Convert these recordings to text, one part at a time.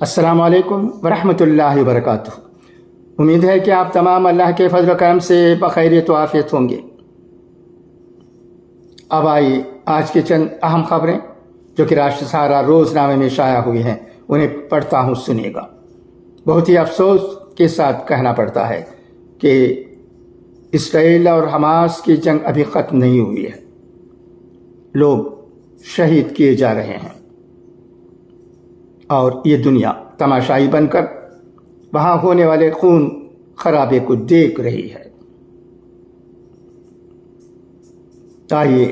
السلام علیکم ورحمۃ اللہ وبرکاتہ۔ امید ہے کہ آپ تمام اللہ کے فضل و کرم سے بخیریت و عافیت ہوں گے۔ اب آئیے آج کی چند اہم خبریں جو کہ راشٹر سہارا روزنامے میں شائع ہوئی ہیں انہیں پڑھتا ہوں، سنیے گا۔ بہت ہی افسوس کے ساتھ کہنا پڑتا ہے کہ اسرائیل اور حماس کی جنگ ابھی ختم نہیں ہوئی ہے، لوگ شہید کیے جا رہے ہیں اور یہ دنیا تماشائی بن کر وہاں ہونے والے خون خرابے کو دیکھ رہی ہے۔ آئیے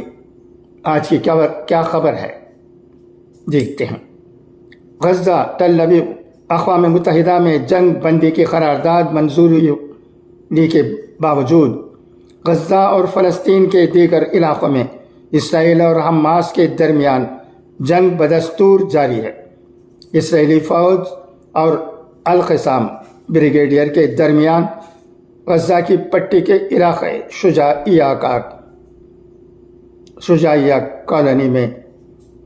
آج کی کیا خبر ہے دیکھتے ہیں۔ غزہ تل ابیب، اقوام متحدہ میں جنگ بندی کی قرارداد منظوری کے باوجود غزہ اور فلسطین کے دیگر علاقوں میں اسرائیل اور حماس کے درمیان جنگ بدستور جاری ہے۔ اسرائیلی فوج اور القسام بریگیڈیئر کے درمیان غزہ کی پٹی کے علاقے شجاعیہ کالونی میں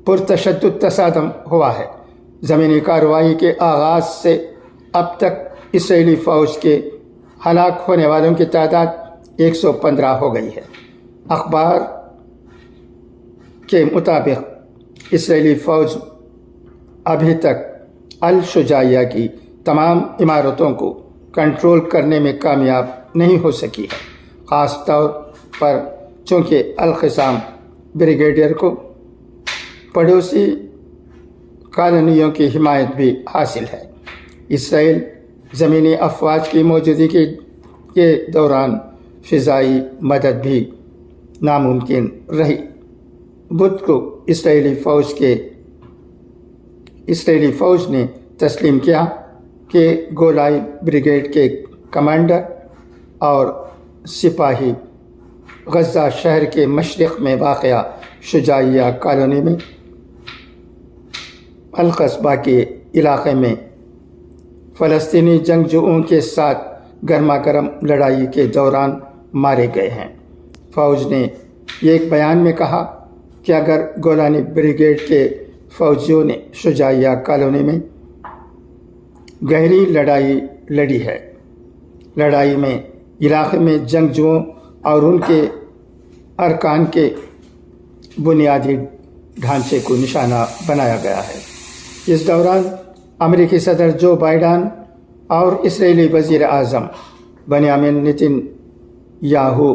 پرتشدد تصادم ہوا ہے۔ زمینی کارروائی کے آغاز سے اب تک اسرائیلی فوج کے ہلاک ہونے والوں کی تعداد 115 ہو گئی ہے۔ اخبار کے مطابق اسرائیلی فوج ابھی تک الشجاعیہ کی تمام عمارتوں کو کنٹرول کرنے میں کامیاب نہیں ہو سکی ہے، خاص طور پر چونکہ القسام بریگیڈیئر کو پڑوسی کالونیوں کی حمایت بھی حاصل ہے۔ اسرائیل زمینی افواج کی موجودگی کے دوران فضائی مدد بھی ناممکن رہی۔ بدھ کو اسرائیلی فوج نے تسلیم کیا کہ گولائی بریگیڈ کے کمانڈر اور سپاہی غزہ شہر کے مشرق میں واقع شجاعیہ کالونی میں القصبہ کے علاقے میں فلسطینی جنگجوؤں کے ساتھ گرما گرم لڑائی کے دوران مارے گئے ہیں۔ فوج نے ایک بیان میں کہا کہ اگر گولانی بریگیڈ کے فوجیوں نے شجاعیہ کالونی میں گہری لڑائی لڑی ہے، لڑائی میں علاقے میں جنگجوؤں اور ان کے ارکان کے بنیادی ڈھانچے کو نشانہ بنایا گیا ہے۔ اس دوران امریکی صدر جو بائیڈن اور اسرائیلی وزیر اعظم بنیامین نیتن یاہو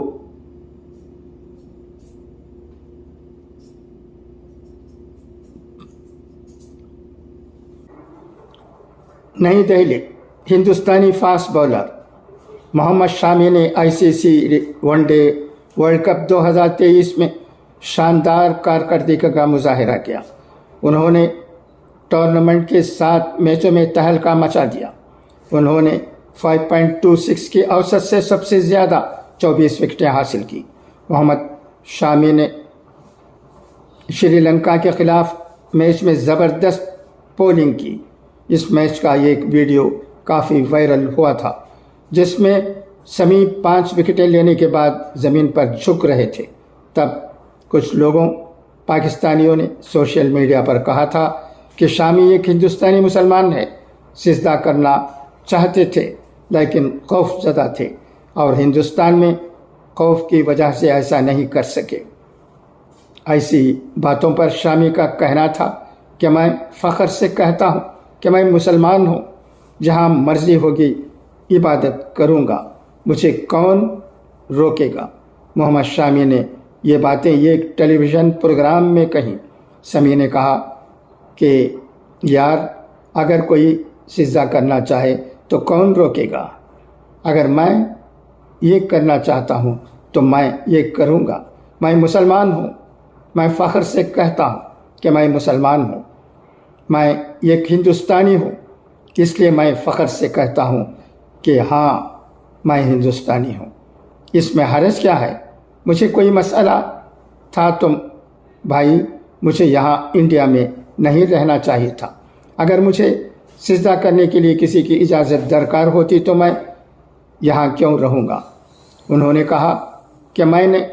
نئی دہلی، ہندوستانی فاسٹ بولر محمد شامی نے ICC one day world cup 2023 میں شاندار کارکردگی کا مظاہرہ کیا۔ انہوں نے ٹورنامنٹ کے 7 میچوں میں تہلکہ مچا دیا۔ انہوں نے 5.26 کی اوسط سے سب سے زیادہ 24 وکٹیں حاصل کی۔ محمد شامی نے شری لنکا کے خلاف میچ میں زبردست بولنگ کی۔ اس میچ کا ایک ویڈیو کافی وائرل ہوا تھا جس میں شامی 5 وکٹیں لینے کے بعد زمین پر جھک رہے تھے۔ تب کچھ لوگوں پاکستانیوں نے سوشل میڈیا پر کہا تھا کہ شامی ایک ہندوستانی مسلمان ہے، سجدہ کرنا چاہتے تھے لیکن خوف زدہ تھے اور ہندوستان میں خوف کی وجہ سے ایسا نہیں کر سکے۔ ایسی باتوں پر شامی کا کہنا تھا کہ میں فخر سے کہتا ہوں کہ میں مسلمان ہوں، جہاں مرضی ہوگی عبادت کروں گا، مجھے کون روکے گا۔ محمد شامی نے یہ باتیں ایک ٹیلی ویژن پروگرام میں کہیں۔ شامی نے کہا کہ یار، اگر کوئی سجدہ کرنا چاہے تو کون روکے گا؟ اگر میں یہ کرنا چاہتا ہوں تو میں یہ کروں گا۔ میں مسلمان ہوں، میں فخر سے کہتا ہوں کہ میں مسلمان ہوں، میں ایک ہندوستانی ہوں، اس لیے میں فخر سے کہتا ہوں کہ ہاں میں ہندوستانی ہوں۔ اس میں حرج کیا ہے؟ مجھے کوئی مسئلہ تھا تو بھائی مجھے یہاں انڈیا میں نہیں رہنا چاہیے تھا۔ اگر مجھے سجدہ کرنے کے لیے کسی کی اجازت درکار ہوتی تو میں یہاں کیوں رہوں گا؟ انہوں نے کہا کہ میں نے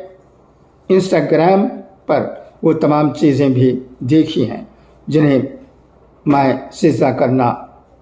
انسٹاگرام پر وہ تمام چیزیں بھی دیکھی ہیں جنہیں میں سجدہ کرنا